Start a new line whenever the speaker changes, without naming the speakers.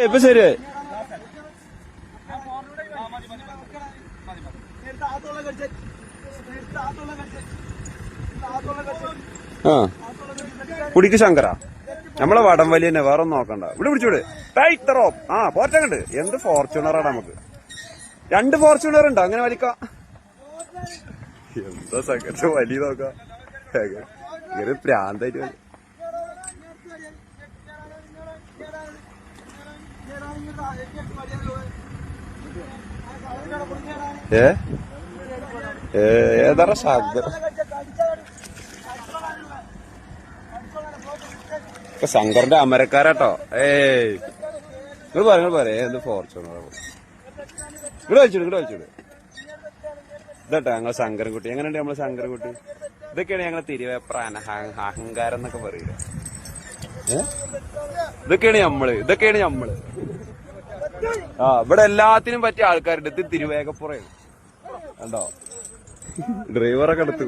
ഇപ്പൊ ശരി. ആ കുടിക്ക് ശങ്കര നമ്മളെ വടം വലി തന്നെ, വേറെ ഒന്നും നോക്കണ്ട. ഇവിടെ പിടിച്ചൂടെ ടൈറ്ററോ. ആ പോറ്റങ്ങണ്ട്. എന്ത് ഫോർച്യൂണറാണ് നമുക്ക്. 2 ഫോർച്യൂണർ ഉണ്ട്. അങ്ങനെ വലിക്കാം. എന്താ സംഘത്തെ വലിയ നോക്കാം. ഇങ്ങനെ പ്രാന്തായിട്ട് ഏതാ ശബ്ദം. ശങ്കറിന്റെ അമരക്കാരാട്ടോ. നിങ്ങൾ പറയാ എന്ത് ഫോർച്യൂണർ. ഇവിടെ വലിച്ചൂട്. ഇതട്ടോ ഞങ്ങളെ ശങ്കരൻകുട്ടി. എങ്ങനെയുണ്ട് നമ്മളെ ശങ്കരൻകുട്ടി? ഇതൊക്കെയാണ് ഞങ്ങളെ തിരുവേപ്ര അഹങ്കാരം എന്നൊക്കെ പറയുക. ഇതൊക്കെയാണ് നമ്മള്. ആ ഇവിടെ എല്ലാത്തിനും പറ്റിയ ആൾക്കാരുണ്ട്. ഇത് തിരുവേഗപ്പുറയാണ് കണ്ടോ. ഡ്രൈവറൊക്കെ എടുത്തു.